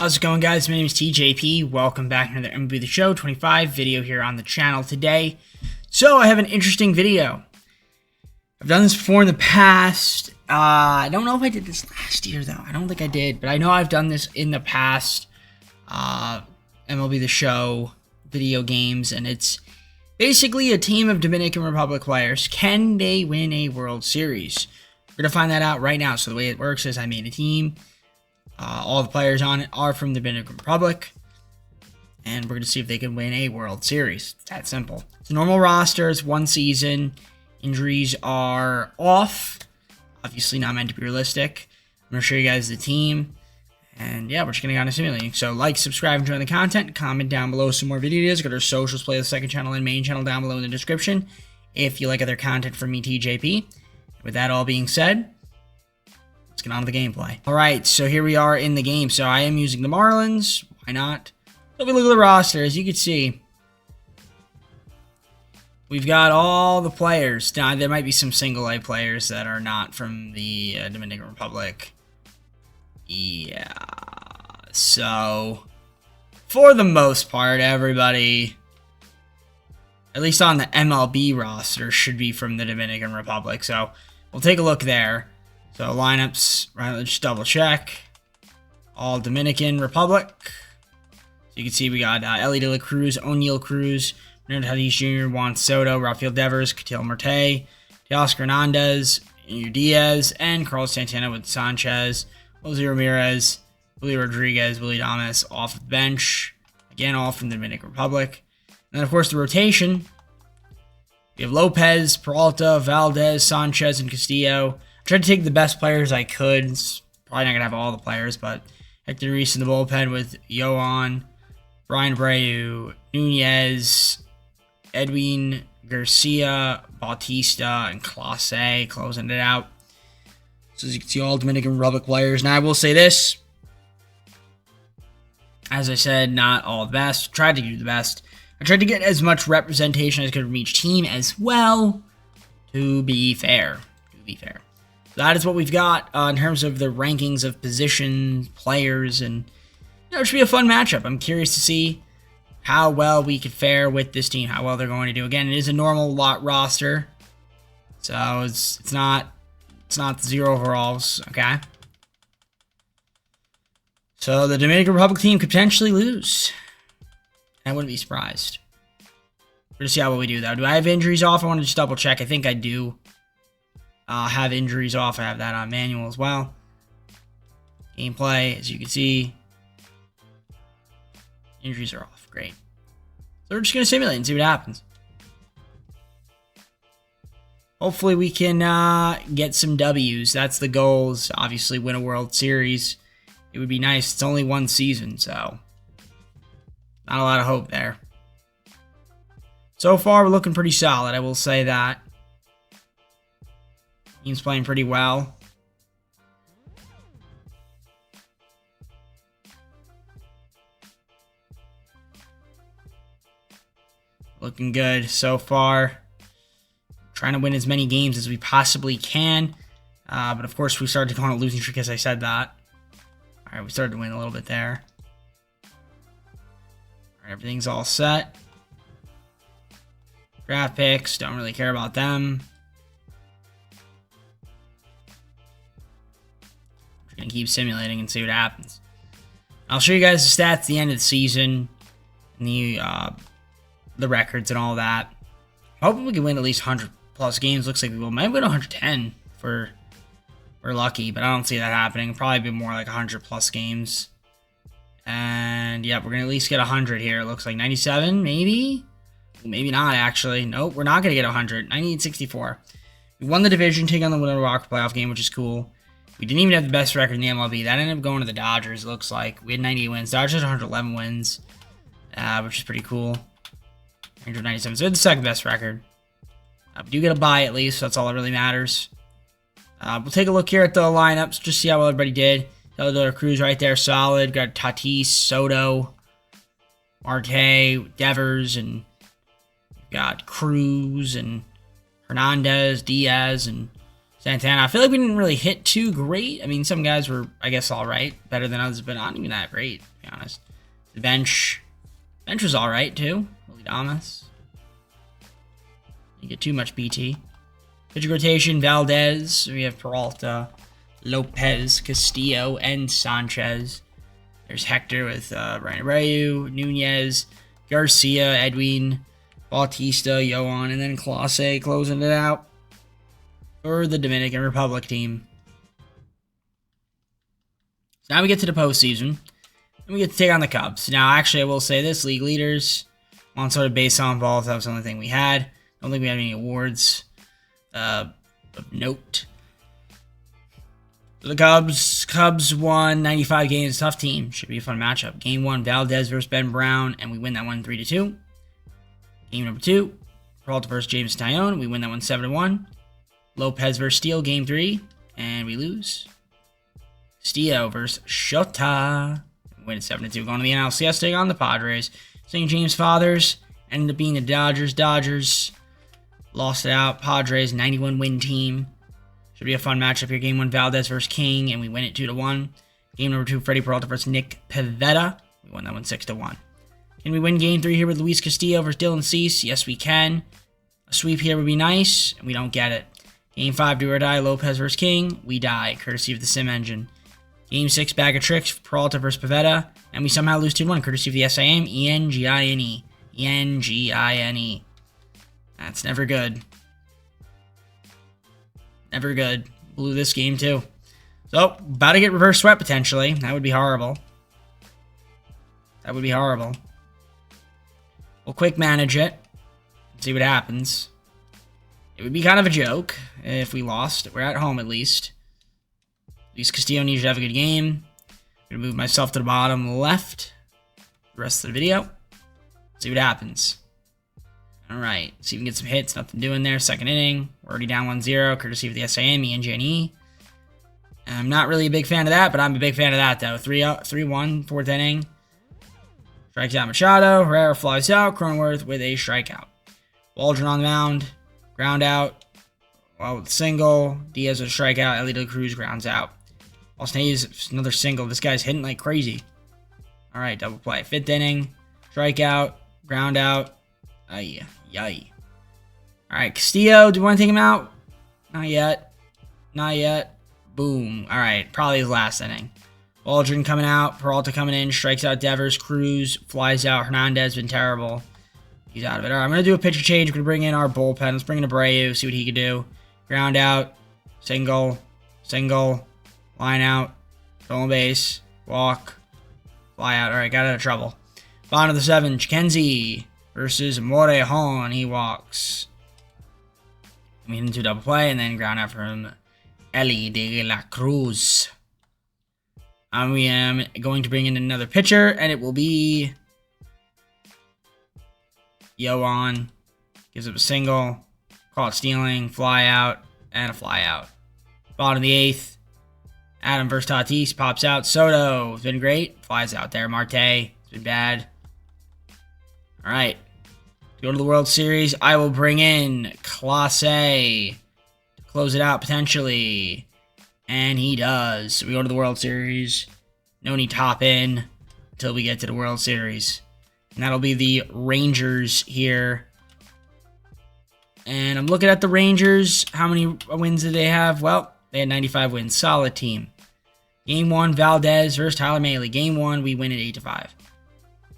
How's it going, guys? My name is TJP. Welcome back to another MLB The Show 25 video here on the channel today. So I have an interesting video. I've done this before in the past. I don't know if I did this last year though. I don't think I did, but I know I've done this in the past. MLB The Show video games, and it's basically a team of Dominican Republic players. Can they win a World Series? We're gonna find that out right now. So the way it works is I made a team. All the players on it are from the Dominican Republic, and we're going to see if they can win a World Series. It's that simple. It's a normal roster. It's one season. Injuries are off. Obviously not meant to be realistic. I'm going to show you guys the team, and yeah, we're just going to get on to simulating. So like, subscribe, and join the content. Comment down below some more videos. Go to our socials, play the second channel and main channel down below in the description if you like other content from me, TJP. With that all being said, let's get on to the gameplay. Alright, so here we are in the game. So I am using the Marlins. Why not? So if we look at the roster, as you can see, we've got all the players. Now, there might be some single-A players that are not from the Dominican Republic. Yeah. So, for the most part, everybody, at least on the MLB roster, should be from the Dominican Republic. So, we'll take a look there. So lineups, right, let's just double check. All Dominican Republic. So you can see we got Ellie De La Cruz, O'Neal Cruz, Bernardo Tatis Jr., Juan Soto, Rafael Devers, Ketel Marte, Teoscar Hernandez, Junior Diaz, and Carlos Santana with Sanchez, Jose Ramirez, Julio Rodriguez, Willie Adames off the bench. Again, all from the Dominican Republic. And then, of course, the rotation. We have Lopez, Peralta, Valdez, Sanchez, and Castillo. Tried to take the best players I could. It's probably not going to have all the players, but Hector Reese in the bullpen with Yohan, Brian Abreu, Nunez, Edwin Garcia, Bautista, and Clase closing it out. So as you can see, all Dominican Republic players. Now, I will say this. As I said, not all the best. Tried to do the best. I tried to get as much representation as I could from each team as well, to be fair. That is what we've got in terms of the rankings of position players, and it should be a fun matchup. I'm curious to see how well we could fare with this team, how well they're going to do. Again, it is a normal lot roster, so it's not zero overalls. Okay, so the Dominican Republic team could potentially lose. I wouldn't be surprised. We're gonna see how well we do though. Do I have injuries off? I want to just double check. I think I do. Have injuries off. I have that on manual as well. Gameplay, as you can see, injuries are off. Great. So we're just going to simulate and see what happens. Hopefully we can get some W's. That's the goal, is obviously win a World Series. It would be nice. It's only one season, so not a lot of hope there. So far, we're looking pretty solid, I will say that. Team's playing pretty well. Looking good so far. Trying to win as many games as we possibly can. But of course, we started to go on a losing streak as I said that. Alright, we started to win a little bit there. Alright, everything's all set. Draft picks, don't really care about them. And keep simulating and see what happens. I'll show you guys the stats at the end of the season, and the records and all that. Hoping we can win at least 100 plus games. Looks like we will. Might win 110 if we're lucky, but I don't see that happening. Probably be more like 100 plus games. And yeah, we're gonna at least get 100 here. It looks like 97, maybe. Maybe not actually. Nope, we're not gonna get 100. 98-64. We won the division, taking on the Winter Rock playoff game, which is cool. We didn't even have the best record in the MLB. That ended up going to the Dodgers, it looks like. We had 98 wins. Dodgers 111 wins, which is pretty cool. 197. So we had the second best record. We do get a bye at least, so that's all that really matters. We'll take a look here at the lineups, just see how well everybody did. De La Cruz right there, solid. Got Tatis, Soto, Marte, Devers, and got Cruz and Hernandez, Diaz, and Santana, I feel like we didn't really hit too great. I mean, some guys were, I guess, all right. Better than others, but not even that great, to be honest. The bench was all right, too. Willie Damas. You get too much BT. Pitching rotation, Valdez. We have Peralta, Lopez, Castillo, and Sanchez. There's Hector with Brian Abreu, Nunez, Garcia, Edwin, Bautista, Yohan, and then Clase closing it out for the Dominican Republic team. So now we get to the postseason, and we get to take on the Cubs. Now, actually, I will say this, league leaders, on sort of base on balls, that was the only thing we had. I don't think we had any awards of note. So the Cubs won 95 games, tough team, should be a fun matchup. Game 1, Valdez versus Ben Brown, and we win that one 3-2. Game number 2, Peralta versus James Tyone, we win that one 7-1. Lopez versus Steele, game 3, and we lose. Steele versus Shota, we win it 7-2. Going to the NLCS, take on the Padres. St. James Fathers ended up being the Dodgers. Dodgers lost it out. Padres, 91-win team. Should be a fun matchup here. Game 1, Valdez versus King, and we win it 2-1. Game number 2, Freddie Peralta versus Nick Pivetta. We won that one 6-1. Can we win game 3 here with Luis Castillo versus Dylan Cease? Yes, we can. A sweep here would be nice, and we don't get it. Game 5, do or die, Lopez versus King. We die, courtesy of the Sim Engine. Game 6, bag of tricks, Peralta versus Pivetta. And we somehow lose 2-1, courtesy of the SIM, ENGINE. ENGINE. That's never good. Never good. Blew this game, too. So, about to get reverse swept, potentially. That would be horrible. That would be horrible. We'll quick manage it. See what happens. It would be kind of a joke if we lost. We're at home, at least. Luis Castillo needs to have a good game. I'm going to move myself to the bottom left. The rest of the video. See what happens. Alright. See if we can get some hits. Nothing doing there. Second inning. We're already down 1-0. Courtesy of the SIM, ENGNE. I'm not really a big fan of that, but I'm a big fan of that, though. 3-1, fourth inning. Strikes out Machado. Herrera flies out. Cronenworth with a strikeout. Waldron on the mound. Ground out. Well, with a single. Diaz with a strikeout. Ellie De La Cruz grounds out. Austin Hayes, another single. This guy's hitting like crazy. Alright, double play. Fifth inning. Strikeout. Ground out. Ay. Alright, Castillo. Do you want to take him out? Not yet. Not yet. Boom. Alright, probably his last inning. Waldron coming out. Peralta coming in. Strikes out Devers. Cruz flies out. Hernandez been terrible. He's out of it. Alright, I'm going to do a pitcher change. We're going to bring in our bullpen. Let's bring in Abreu. See what he can do. Ground out. Single. Line out. Stolen base. Walk. Fly out. Alright, got out of trouble. Bottom of the 7th. Kenzie versus Morejon. He walks. We hit into a double play and then ground out from Ellie De La Cruz. We am going to bring in another pitcher, and it will be Yohan. Gives up a single. Caught stealing. Fly out. And a fly out. Bottom of the 8th. Adam versus Tatis. Pops out. Soto. It's been great. Flies out there. Marte. It's been bad. Alright. To go to the World Series, I will bring in Clase to close it out potentially. And he does. So we go to the World Series. No need to hop in until we get to the World Series. And that'll be the Rangers here. And I'm looking at the Rangers. How many wins did they have? Well, they had 95 wins. Solid team. Game 1, Valdez versus Tyler Mahle. Game 1, we win it 8-5.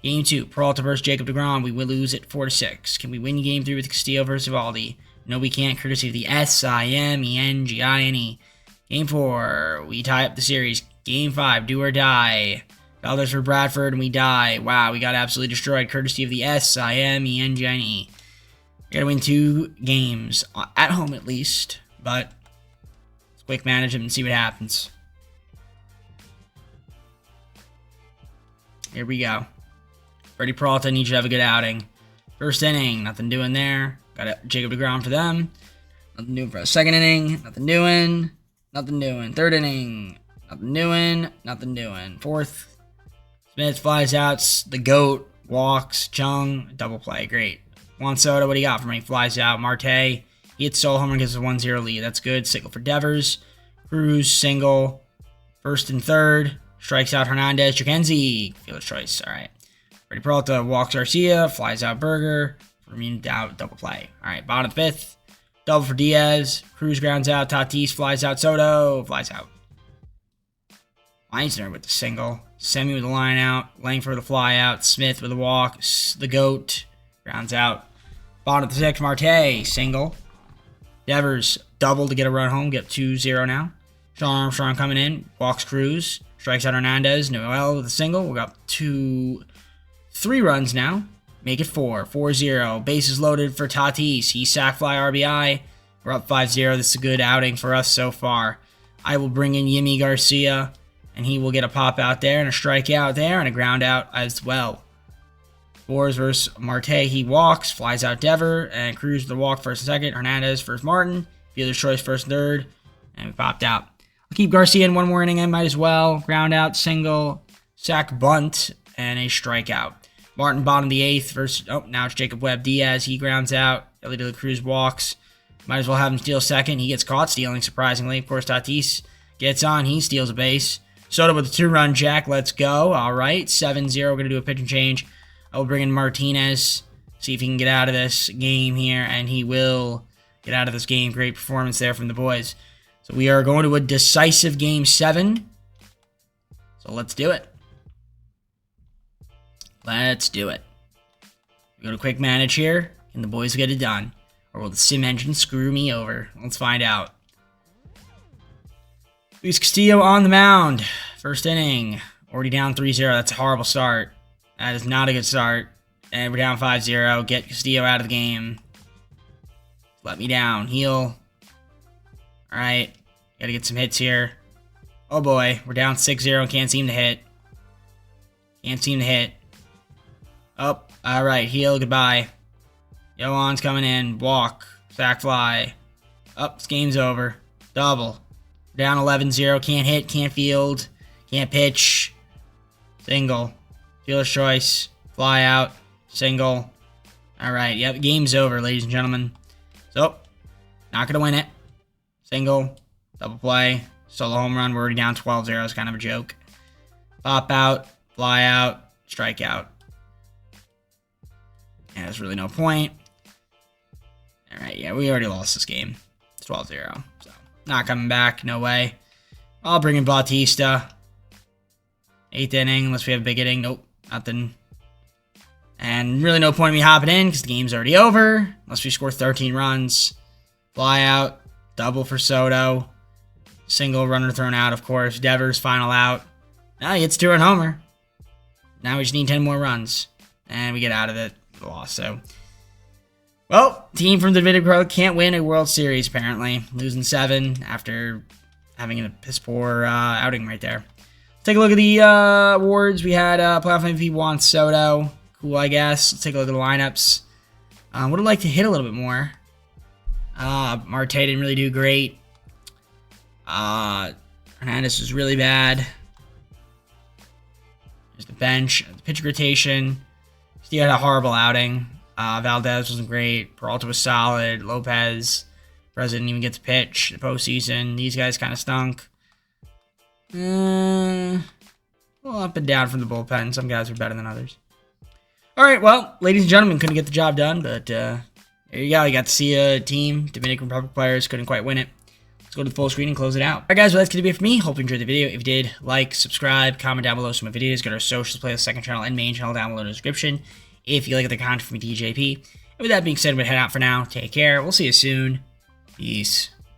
Game 2, Peralta versus Jacob deGrom. We will lose it 4-6. Can we win Game 3 with Castillo versus Eovaldi? No, we can't, courtesy of the SIMENGINE. Game 4, we tie up the series. Game 5, do or die. Valdez for Bradford, and we die. Wow, we got absolutely destroyed, courtesy of the SIMENGINE. We gotta win 2 games, at home at least, but let's quick manage them and see what happens. Here we go. Freddie Peralta needs to have a good outing. First inning, nothing doing there. Got Jacob deGrom for them. Nothing doing for the second inning. Nothing doing. Nothing doing. Third inning. Nothing doing. Nothing doing. Fourth. Smith flies out. The GOAT walks. Chung. Double play. Great. Juan Soto, what do you got for me? Flies out. Marte. He hits solo homer and gives us a 1-0 lead. That's good. Single for Devers. Cruz, single. First and third. Strikes out Hernandez. Jackenzie. Fielder's choice. All right. Freddie Peralta walks Garcia. Flies out Berger. Fermin out. Double play. All right. Bottom of the fifth. Double for Diaz. Cruz grounds out. Tatis flies out. Soto. Flies out. Eisner with the single. Semi with the line out. Langford with the fly out. Smith with the walk. The GOAT. Grounds out. Bottom of the sixth. Marte. Single. Devers double to get a run home. Get 2-0 now. Sean Armstrong coming in. Walks Cruz. Strikes out Hernandez. Noel with a single. We got 3 runs now. Make it 4. 4-0. Bases loaded for Tatis. He sack fly RBI. We're up 5-0. This is a good outing for us so far. I will bring in Yimi Garcia, and he will get a pop out there and a strikeout there and a ground out as well. Boers versus Marte. He walks, flies out Dever, and Cruz with the walk first and second. Hernandez first Martin. Fielder's choice first and third, and we popped out. I'll keep Garcia in one more inning. I might as well. Ground out, single, sack bunt, and a strikeout. Martin bottom of the eighth versus, now it's Jacob Webb. Diaz, he grounds out. Ellie De La Cruz walks. Might as well have him steal second. He gets caught stealing, surprisingly. Of course, Tatis gets on. He steals a base. Soto with a 2-run jack. Let's go. All right, 7-0. We're going to do a pitch and change. I will bring in Martinez. See if he can get out of this game here, and he will get out of this game. Great performance there from the boys. So we are going to a decisive game 7. So let's do it. Let's do it. We go to quick manage here, and the boys get it done. Or will the sim engine screw me over? Let's find out. Luis Castillo on the mound. First inning. Already down 3-0. That's a horrible start. That is not a good start. And we're down 5-0. Get Castillo out of the game. Let me down. Heal. Alright. Gotta get some hits here. Oh boy. We're down 6-0 and can't seem to hit. Can't seem to hit. Oh. Alright. Heal. Goodbye. Yohan's coming in. Walk. Sack fly. Oh. This game's over. Double. Down 11-0. Can't hit. Can't field. Can't pitch. Single. Fielder's choice. Fly out. Single. Alright. Yep. Game's over, ladies and gentlemen. So. Not going to win it. Single. Double play. Solo home run. We're already down 12-0. It's kind of a joke. Pop out. Fly out. Strikeout. And there's really no point. Alright. Yeah. We already lost this game. It's 12-0. So. Not coming back. No way. I'll bring in Bautista. 8th inning. Unless we have a big inning. Nope. Nothing. And really no point in me hopping in because the game's already over. Unless we score 13 runs. Fly out. Double for Soto. Single runner thrown out, of course. Devers final out. Now he hits 2-run homer. Now we just need 10 more runs. And we get out of it. Loss. So, well, team from the Dominican Republic can't win a World Series, apparently. Losing 7 after having a piss poor outing right there. Take a look at the awards. We had playoff MVP Juan Soto. Cool, I guess. Let's take a look at the lineups. Would have liked to hit a little bit more. Marte didn't really do great. Hernandez was really bad. There's the bench. The pitch rotation. Steve had a horrible outing. Valdez wasn't great. Peralta was solid. Lopez. Perez didn't even get to pitch the postseason. These guys kind of stunk. A little up and down from the bullpen. Some guys were better than others. Alright, well, ladies and gentlemen, couldn't get the job done, but there you go. You got to see a team. Dominican Republic players couldn't quite win it. Let's go to the full screen and close it out. Alright, guys, well, that's going to be it for me. Hope you enjoyed the video. If you did, like, subscribe, comment down below some of my videos. Go to our socials, play the second channel and main channel down below in the description if you like the content from DJP. And with that being said, I'm going to head out for now. Take care. We'll see you soon. Peace.